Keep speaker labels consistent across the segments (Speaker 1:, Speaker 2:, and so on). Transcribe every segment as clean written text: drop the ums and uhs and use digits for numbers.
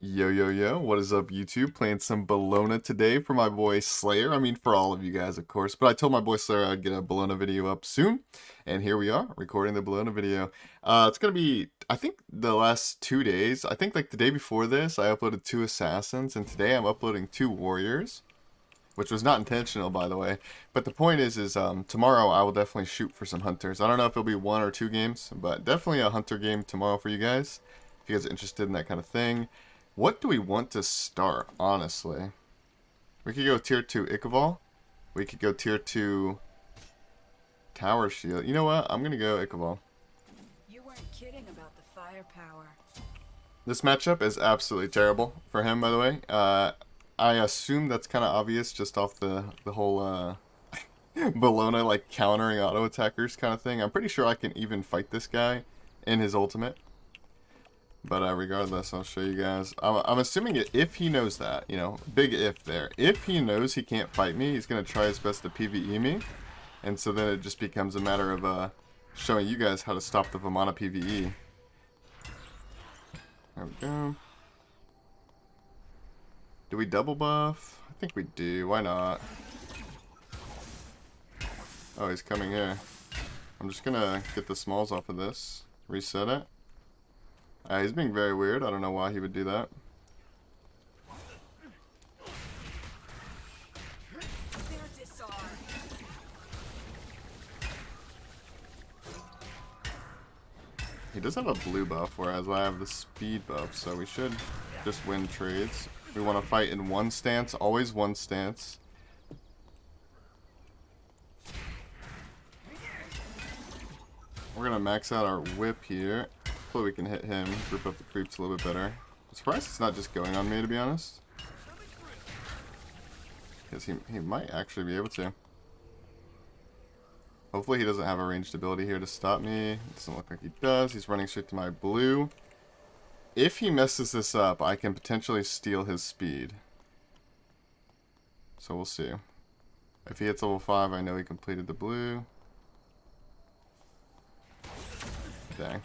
Speaker 1: Yo, yo, yo, what is up, YouTube? Playing some Bellona today for my boy Slayer. I mean, for all of you guys, of course. But I told my boy Slayer I'd get a Bellona video up soon. And here we are, recording the Bellona video. It's going to be, I think, the last 2 days. I think, like, the day before this, I uploaded 2 Assassins. And today I'm uploading 2 Warriors. Which was not intentional, by the way. But the point is tomorrow I will definitely shoot for some Hunters. I don't know if it'll be 1 or 2 games. But definitely a Hunter game tomorrow for you guys. If you guys are interested in that kind of thing. What do we want to start, honestly? We could go tier 2 Ichabod. We could go tier 2 Tower Shield. You know what? I'm going to go Ichabod.
Speaker 2: You weren't kidding about the firepower.
Speaker 1: This matchup is absolutely terrible for him, by the way. I assume that's kind of obvious just off the whole Bellona like countering auto attackers kind of thing. I'm pretty sure I can even fight this guy in his ultimate. But regardless, I'll show you guys. I'm assuming if he knows that, you know, big if there. If he knows he can't fight me, he's going to try his best to PvE me. And so then it just becomes a matter of showing you guys how to stop the Vamana PvE. There we go. Do we double buff? I think we do. Why not? Oh, he's coming here. I'm just going to get the smalls off of this. Reset it. He's being very weird. I don't know why he would do that. He does have a blue buff, whereas I have the speed buff, so we should just win trades. We want to fight in one stance, always one stance. We're going to max out our whip here. Hopefully we can hit him, group up the creeps a little bit better. I'm surprised it's not just going on me, to be honest. Because he might actually be able to. Hopefully he doesn't have a ranged ability here to stop me. It doesn't look like he does. He's running straight to my blue. If he messes this up, I can potentially steal his speed. So we'll see. If he hits level 5, I know he completed the blue. Dang.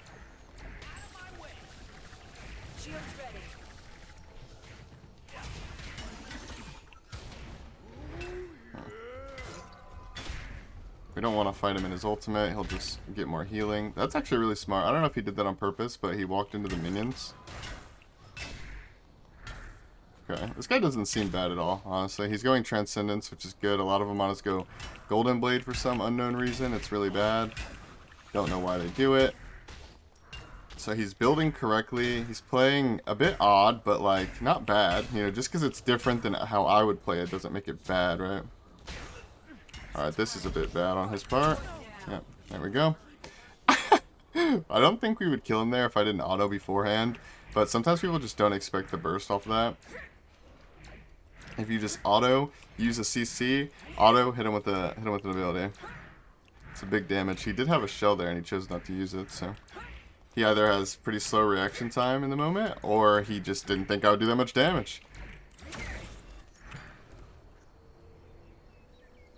Speaker 1: We don't want to fight him in his ultimate. He'll just get more healing. That's actually really smart. I don't know if he did that on purpose, but he walked into the minions. Okay, this guy doesn't seem bad at all, honestly. He's going Transcendence, which is good. A lot of them on us go Golden Blade for some unknown reason. It's really bad. Don't know why they do it. So he's building correctly. He's playing a bit odd, but like not bad. You know, just because it's different than how I would play it doesn't make it bad, right? Alright, this is a bit bad on his part. Yep, there we go. I don't think we would kill him there if I didn't auto beforehand, but sometimes people just don't expect the burst off of that. If you just auto, use a CC, auto, hit him with an ability. It's a big damage. He did have a shell there and he chose not to use it, so he either has pretty slow reaction time in the moment, or he just didn't think I would do that much damage.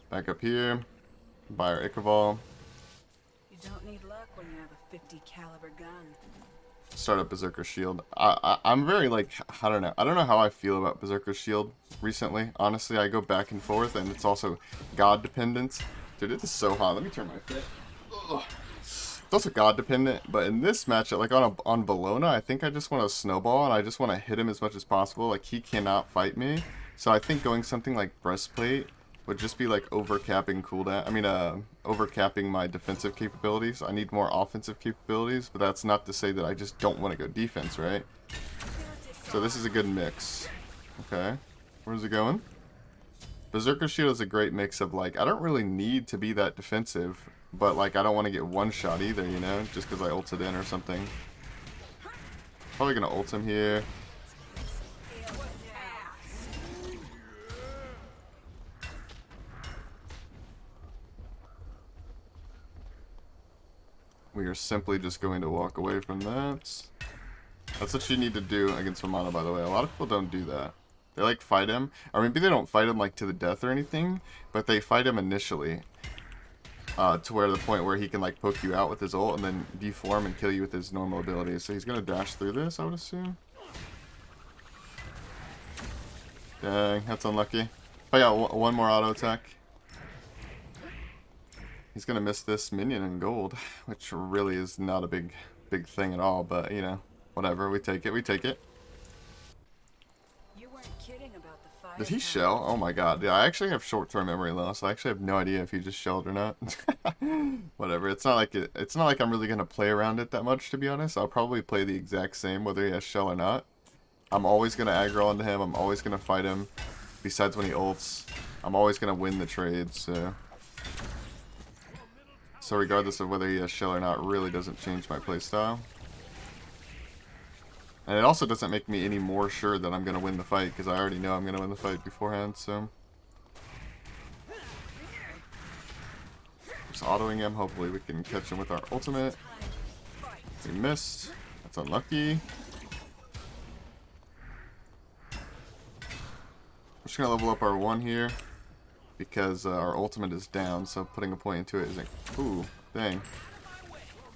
Speaker 1: Back up here, buy our Ichabod.
Speaker 2: You don't need luck when you have a 50 caliber gun.
Speaker 1: Start up Berserker Shield. I'm very like, I don't know how I feel about Berserker Shield recently. Honestly, I go back and forth, and it's also God dependent. Dude, it is so hot. Let me turn my fit. Ugh. It's also God dependent, but in this matchup, like on Bellona, I think I just want to snowball and I just want to hit him as much as possible. Like he cannot fight me, so I think going something like Breastplate would just be like overcapping cooldown. I mean, overcapping my defensive capabilities. I need more offensive capabilities, but that's not to say that I just don't want to go defense, right? So this is a good mix. Okay, where's it going? Berserker Shield is a great mix of like, I don't really need to be that defensive, but like I don't want to get one shot either, you know, just because I ulted in or something. Probably gonna ult him here. We are simply just going to walk away from that. That's what you need to do against Vamana, by the way. A lot of people don't do that. They like fight him, or maybe they don't fight him like to the death or anything, but they fight him initially. To where the point where he can like poke you out with his ult and then deform and kill you with his normal abilities. So he's gonna dash through this, I would assume. Dang, that's unlucky. If I got one more auto attack, he's gonna miss this minion in gold, which really is not a big thing at all, but you know, whatever, we take it, we take it.
Speaker 2: You weren't kidding about the fire.
Speaker 1: Did he shell? Oh my god, yeah, I actually have short-term memory loss. I actually have no idea if he just shelled or not. Whatever, it's not like I'm really gonna play around it that much, to be honest. I'll probably play the exact same whether he has shell or not. I'm always gonna aggro onto him, I'm always gonna fight him. Besides when he ults, I'm always gonna win the trade, so regardless of whether he has shell or not, really doesn't change my playstyle. And it also doesn't make me any more sure that I'm gonna win the fight, because I already know I'm gonna win the fight beforehand, so. Just autoing him, hopefully we can catch him with our ultimate. We missed. That's unlucky. We're just gonna level up our 1 here, because our ultimate is down, so putting a point into it isn't... Ooh, dang.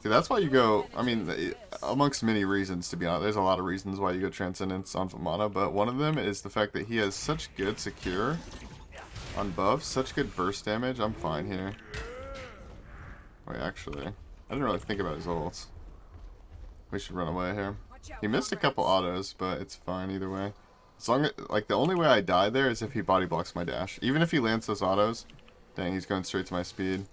Speaker 1: See, that's why you go... I mean, amongst many reasons, to be honest. There's a lot of reasons why you go Transcendence on Vellona, but one of them is the fact that he has such good secure on buffs, such good burst damage. I'm fine here. Wait, actually, I didn't really think about his ults. We should run away here. He missed a couple autos, but it's fine either way. As long as, like, the only way I die there is if he body blocks my dash. Even if he lands those autos, dang, he's going straight to my speed.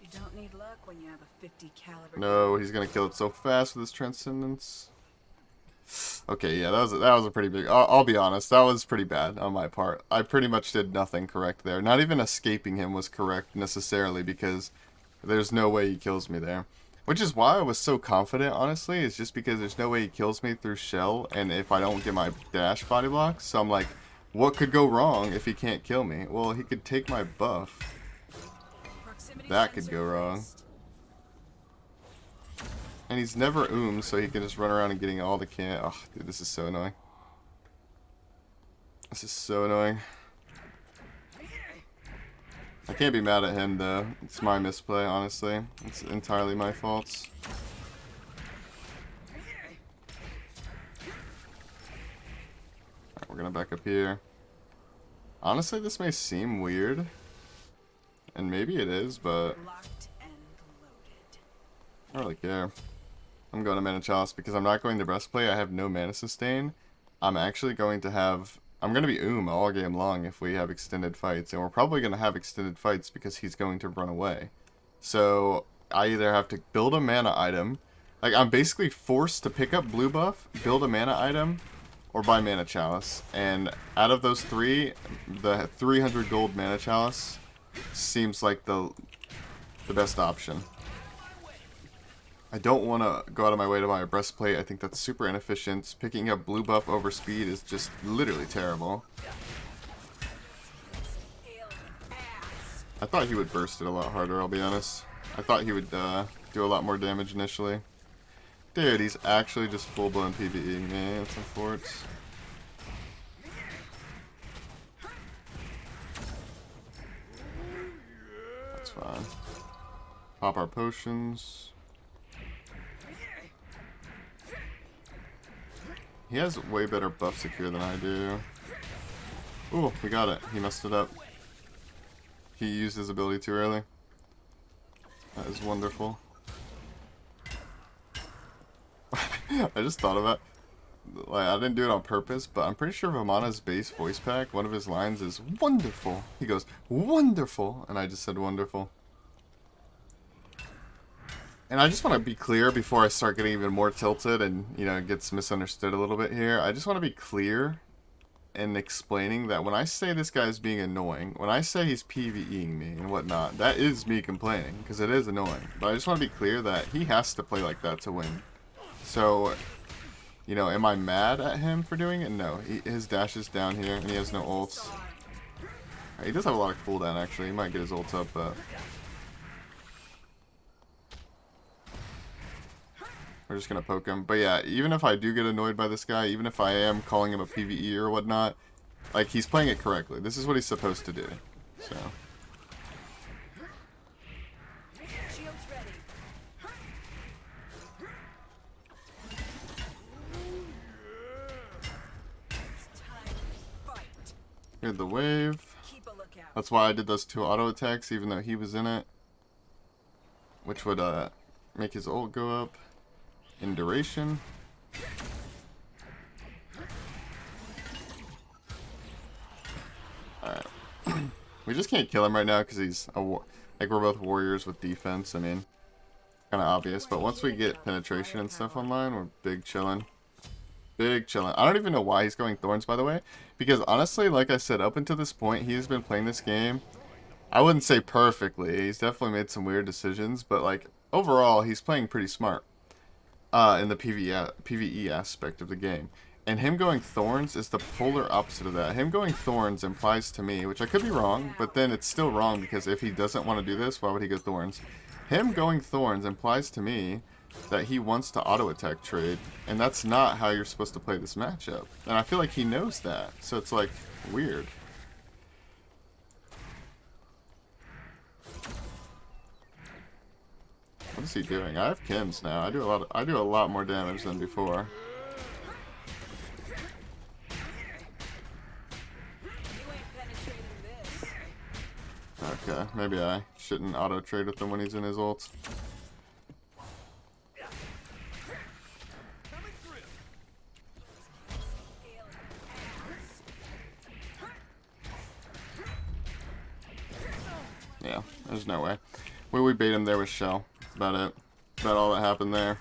Speaker 2: You don't need luck when you have a 50 caliber.
Speaker 1: No, he's gonna kill it so fast with his Transcendence. Okay, yeah, that was a pretty big... I'll be honest, that was pretty bad on my part. I pretty much did nothing correct there. Not even escaping him was correct necessarily, because there's no way he kills me there. Which is why I was so confident, honestly, is just because there's no way he kills me through shell, and if I don't get my dash body blocks, so I'm like, what could go wrong if he can't kill me? Well, he could take my buff. That could go wrong. And he's never so he can just run around and getting all the can. Oh, dude, this is so annoying. This is so annoying. I can't be mad at him, though. It's my misplay, honestly. It's entirely my fault. Alright, we're gonna back up here. Honestly, this may seem weird. And maybe it is, but I don't really care. I'm going to Mana Chalice because I'm not going to Breastplate. I have no Mana Sustain. I'm actually going to have... I'm going to be all game long if we have extended fights. And we're probably going to have extended fights because he's going to run away. So I either have to build a mana item. Like, I'm basically forced to pick up blue buff, build a mana item, or buy Mana Chalice. And out of those three, the 300 gold Mana Chalice seems like the best option. I don't want to go out of my way to buy a breastplate. I think that's super inefficient. Picking up blue buff over speed is just literally terrible. I thought he would burst it a lot harder, I'll be honest. I thought he would do a lot more damage initially. Dude, he's actually just full-blown PvEing me. That's unfortunate. That's fine. Pop our potions. He has way better buff secure than I do. Ooh, we got it. He messed it up. He used his ability too early. That is wonderful. I just thought about, like, I didn't do it on purpose, but I'm pretty sure Vamana's base voice pack, one of his lines is wonderful. He goes, wonderful, and I just said wonderful. And I just want to be clear before I start getting even more tilted and, you know, it gets misunderstood a little bit here. I just want to be clear in explaining that when I say this guy's being annoying, when I say he's PvEing me and whatnot, that is me complaining, because it is annoying. But I just want to be clear that he has to play like that to win. So, you know, am I mad at him for doing it? No. His dash is down here, and he has no ults. He does have a lot of cooldown, actually. He might get his ult up, but... we're just gonna poke him. But yeah, even if I do get annoyed by this guy, even if I am calling him a PvE or whatnot, like, he's playing it correctly. This is what he's supposed to do. So. We had the wave.
Speaker 2: Keep a lookout.
Speaker 1: That's why I did those 2 auto attacks, even though he was in it, which would make his ult go up in duration. Alright. We just can't kill him right now because he's like, we're both warriors with defense. I mean, kind of obvious, but once we get penetration and stuff online, we're big chillin'. Big chillin'. I don't even know why he's going Thorns, by the way, because honestly, like I said, up until this point, he's been playing this game, I wouldn't say perfectly. He's definitely made some weird decisions, but like overall, he's playing pretty smart in the PvE aspect of the game. And him going Thorns is the polar opposite of that. Him going Thorns implies to me, which I could be wrong, but then it's still wrong because if he doesn't want to do this, why would he go Thorns? Him going Thorns implies to me that he wants to auto-attack trade, and that's not how you're supposed to play this matchup. And I feel like he knows that, so it's like weird. What is he doing? I have Kims now. I do a lot more damage than before. Okay, maybe I shouldn't auto-trade with him when he's in his ults. Yeah, there's no way. Where we bait him there with Shell. That's about it. That's about all that happened there.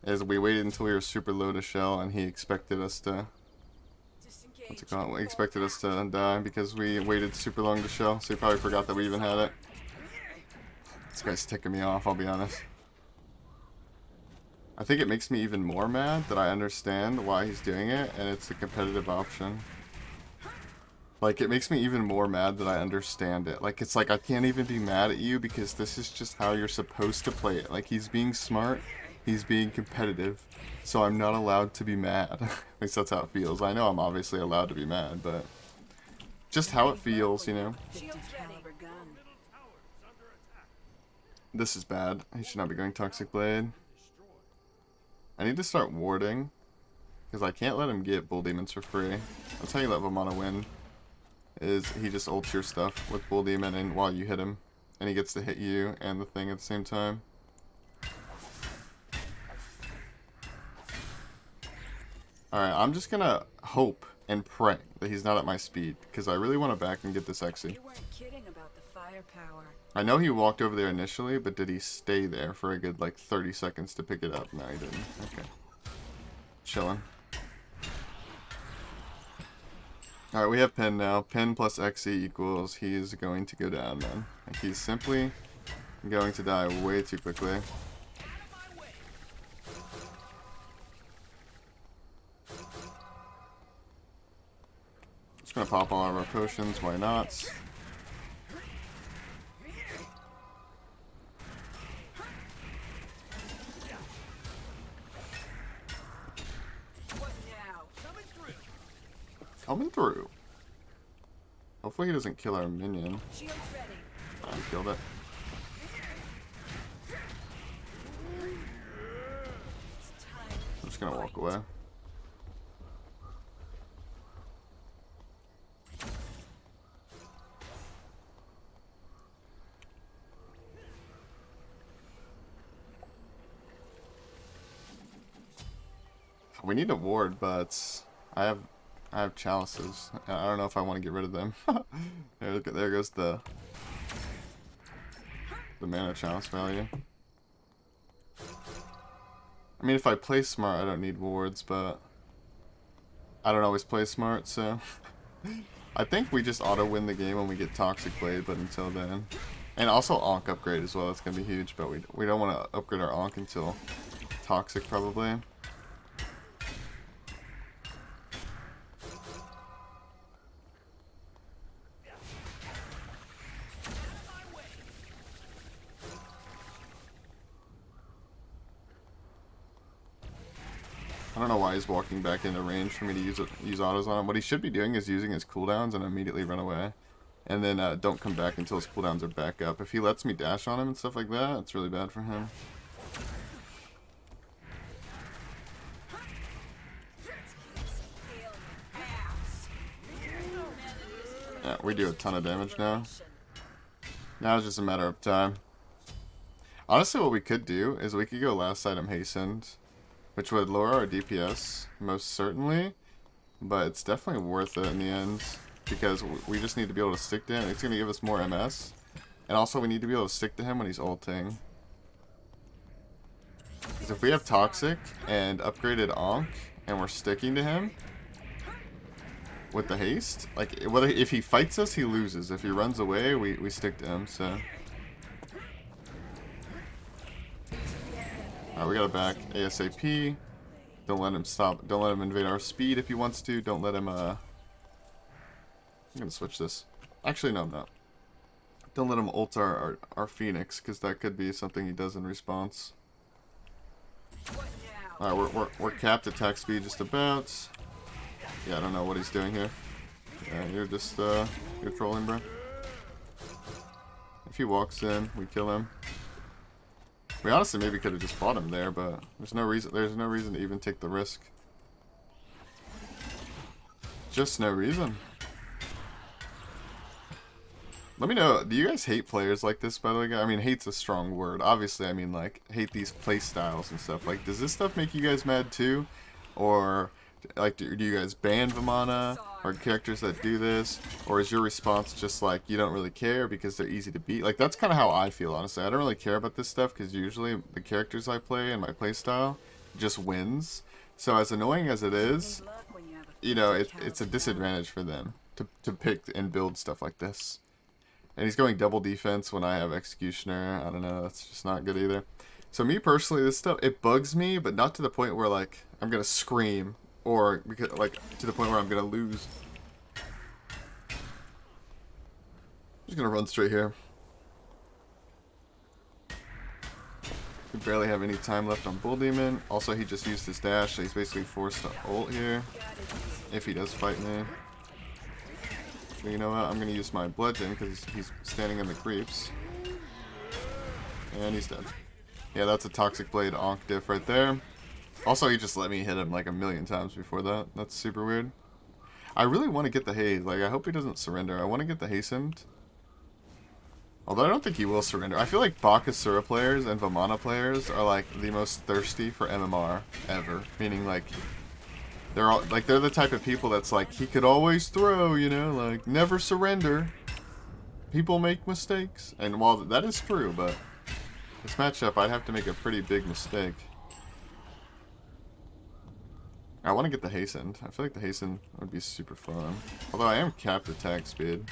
Speaker 1: Is we waited until we were super low to Shell and he expected us to... What's it called? He expected us to die because we waited super long to Shell, so he probably forgot that we even had it. This guy's ticking me off, I'll be honest. I think it makes me even more mad that I understand why he's doing it, and it's the competitive option. Like, it makes me even more mad that I understand it. Like, it's like, I can't even be mad at you because this is just how you're supposed to play it. Like, he's being smart, he's being competitive, so I'm not allowed to be mad. At least that's how it feels. I know I'm obviously allowed to be mad, but just how it feels, you know? This is bad. He should not be going Toxic Blade. I need to start warding, because I can't let him get Bull Demons for free. That's how you let Bellona win. Is he just ults your stuff with Bull Demon and while you hit him, and he gets to hit you and the thing at the same time. Alright, I'm just gonna hope and pray that he's not at my speed, because I really want to back and get this Exy.
Speaker 2: You weren't kidding about the firepower.
Speaker 1: I know he walked over there initially, but did he stay there for a good like 30 seconds to pick it up? No, he didn't. Okay. Chilling. Alright, we have Pin now. Pin plus Xe equals he is going to go down, man. Like, he's simply going to die way too quickly. Just gonna pop all of our potions, why not? Coming through. Hopefully he doesn't kill our minion. I killed it. I'm just gonna walk away. We need a ward, but I have chalices. I don't know if I want to get rid of them. there goes the mana chalice value. I mean, if I play smart, I don't need wards, but I don't always play smart, so I think we just auto win the game when we get Toxic Blade, but until then. And also Ankh upgrade as well, that's going to be huge, but we don't want to upgrade our Ankh until Toxic probably. I don't know why he's walking back into range for me to use autos on him. What he should be doing is using his cooldowns and immediately run away. And then don't come back until his cooldowns are back up. If he lets me dash on him and stuff like that, it's really bad for him. Yeah, we do a ton of damage now. Now it's just a matter of time. Honestly, what we could do is we could go last item hastened, which would lower our DPS, most certainly. But it's definitely worth it in the end, because we just need to be able to stick to him. It's going to give us more MS. And also we need to be able to stick to him when he's ulting. Because if we have Toxic and upgraded Ankh, and we're sticking to him with the haste, like, whether if he fights us, he loses. If he runs away, we stick to him, so. Alright, we gotta back ASAP. Don't let him stop. Don't let him invade our speed if he wants to. Don't let him, I'm gonna switch this. Actually, no, I'm not. Don't let him ult our Phoenix, because that could be something he does in response. Alright, we're capped attack speed just about. Yeah, I don't know what he's doing here. Yeah, you're just, you're trolling, bro. If he walks in, we kill him. We honestly maybe could have just fought him there, but there's no reason to even take the risk. Just no reason. Let me know, do you guys hate players like this, by the way? I mean, hate's a strong word. Obviously, I mean, like, hate these play styles and stuff. Like, does this stuff make you guys mad too? Or, like, do you guys ban Vamana? Or characters that do this? Or is your response just like, you don't really care because they're easy to beat? Like, that's kind of how I feel, honestly. I don't really care about this stuff because usually the characters I play and my play style just wins. So as annoying as it is, you know, it's a disadvantage for them to pick and build stuff like this. And he's going double defense when I have Executioner. I don't know, that's just not good either. So me personally, this stuff, it bugs me, but not to the point where, like, I'm gonna scream. Or, because, like, to the point where I'm gonna lose. I'm just gonna run straight here. We barely have any time left on Bull Demon. Also, he just used his dash, so he's basically forced to ult here. If he does fight me. But you know what? I'm gonna use my bludgeon because he's standing in the creeps. And he's dead. Yeah, that's a Toxic Blade Ankh diff right there. Also, he just let me hit him like a million times before that. That's super weird. I really want to get the haze. Like, I hope he doesn't surrender. I want to get the hastened. Although I don't think he will surrender. I feel like Bakasura players and Vamana players are like the most thirsty for MMR ever. Meaning, like, they're the type of people that's like, he could always throw, you know, like, never surrender. People make mistakes. And while that is true, but this matchup, I'd have to make a pretty big mistake. I want to get the hastened. I feel like the hasten would be super fun. Although I am capped attack speed.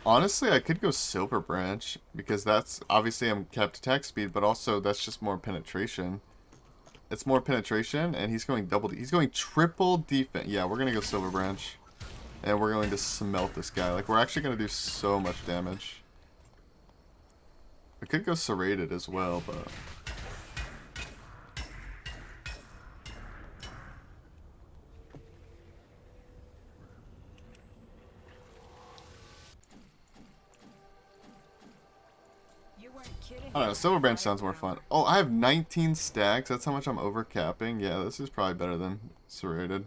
Speaker 1: Honestly, I could go Silver Branch because that's obviously I'm capped attack speed, but also that's just more penetration. It's more penetration, and he's going he's going triple defense. Yeah, we're gonna go Silver Branch, and we're going to smelt this guy. Like, we're actually gonna do so much damage. We could go Serrated as well, but. I don't know, Silver Branch sounds more fun. Oh, I have 19 stacks. That's how much I'm overcapping. Yeah, this is probably better than Serrated.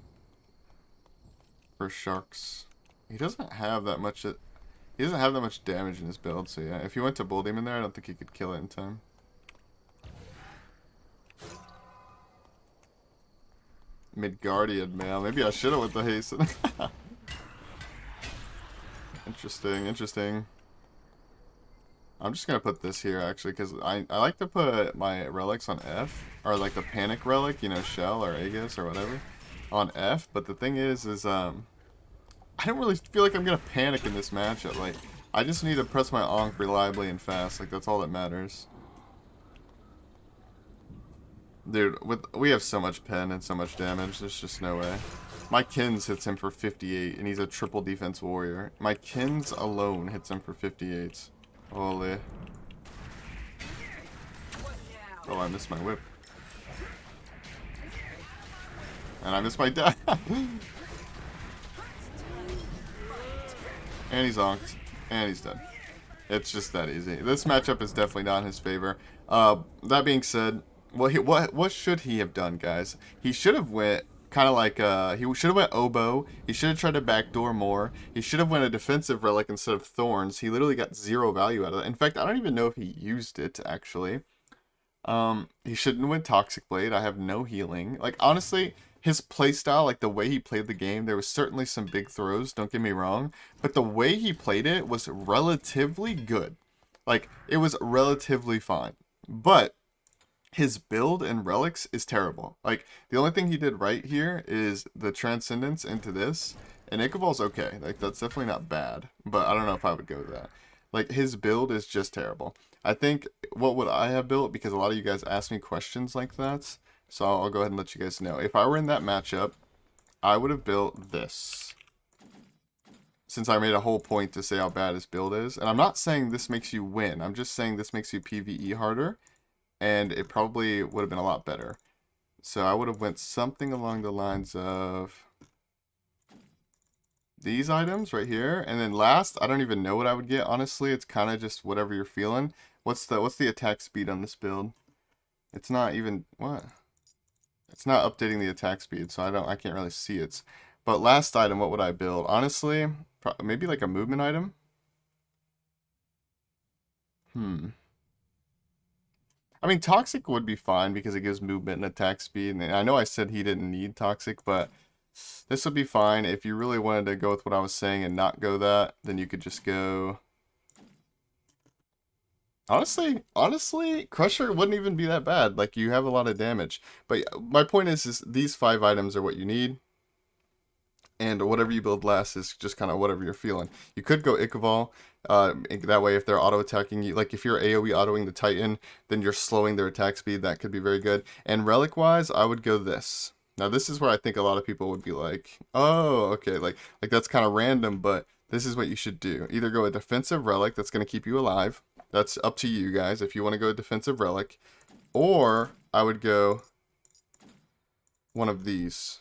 Speaker 1: For Sharks. He doesn't have that much. He doesn't have that much damage in his build, so yeah. If he went to Bull Demon there, I don't think he could kill it in time. Midgardian mail. Maybe I should have went the hasten. Interesting, interesting. I'm just gonna put this here actually, because I like to put my relics on F, or like the panic relic, you know, Shell or Aegis or whatever, on F. But the thing is I don't really feel like I'm gonna panic in this matchup. Like, I just need to press my Ankh reliably and fast. Like, that's all that matters. Dude, we have so much pen and so much damage. There's just no way. My Kins hits him for 58, and he's a triple defense warrior. My Kins alone hits him for 58. Holy. Oh, I missed my whip. And I missed my dash. And he's onked. And he's dead. It's just that easy. This matchup is definitely not in his favor. That being said, what should he have done, guys? He should have went Kind of like, he should have went oboe. He should have tried to backdoor more. He should have went a defensive relic instead of thorns. He literally got 0 value out of that. In fact, I don't even know if he used it, actually. He shouldn't win Toxic Blade. I have no healing. Like, honestly, his playstyle, like the way he played the game, there was certainly some big throws, don't get me wrong. But the way he played it was relatively good. Like, it was relatively fine. But his build and relics is terrible. Like, the only thing he did right here is the Transcendence into this. And Ichabod's okay. Like, that's definitely not bad. But I don't know if I would go with that. Like, his build is just terrible. I think, what would I have built? Because a lot of you guys ask me questions like that. So I'll go ahead and let you guys know. If I were in that matchup, I would have built this. Since I made a whole point to say how bad his build is. And I'm not saying this makes you win. I'm just saying this makes you PvE harder. And it probably would have been a lot better. So I would have went something along the lines of these items right here. And then last, I don't even know what I would get, honestly. It's kind of just whatever you're feeling. What's the attack speed on this build? It's not even, what? It's not updating the attack speed, so I can't really see it. But last item, what would I build? Honestly, maybe like a movement item? I mean, Toxic would be fine because it gives movement and attack speed. And I know I said he didn't need Toxic, but this would be fine. If you really wanted to go with what I was saying and not go that, then you could just go... Honestly, Crusher wouldn't even be that bad. Like, you have a lot of damage. But my point is these 5 items are what you need. And whatever you build last is just kind of whatever you're feeling. You could go Ichabod. That way, if they're auto-attacking you, like if you're AoE autoing the Titan, then you're slowing their attack speed. That could be very good. And relic-wise, I would go this. Now, this is where I think a lot of people would be like, oh, okay, like that's kind of random, but this is what you should do. Either go a defensive relic that's going to keep you alive. That's up to you guys if you want to go a defensive relic. Or I would go one of these.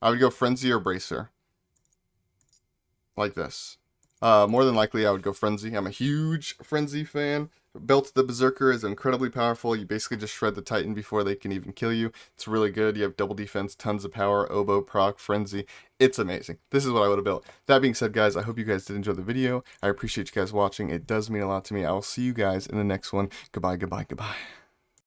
Speaker 1: I would go Frenzy or Bracer. Like this. More than likely, I would go Frenzy. I'm a huge Frenzy fan. Belt the Berserker is incredibly powerful. You basically just shred the Titan before they can even kill you. It's really good. You have double defense, tons of power, oboe, proc, Frenzy. It's amazing. This is what I would have built. That being said, guys, I hope you guys did enjoy the video. I appreciate you guys watching. It does mean a lot to me. I will see you guys in the next one. Goodbye, goodbye, goodbye.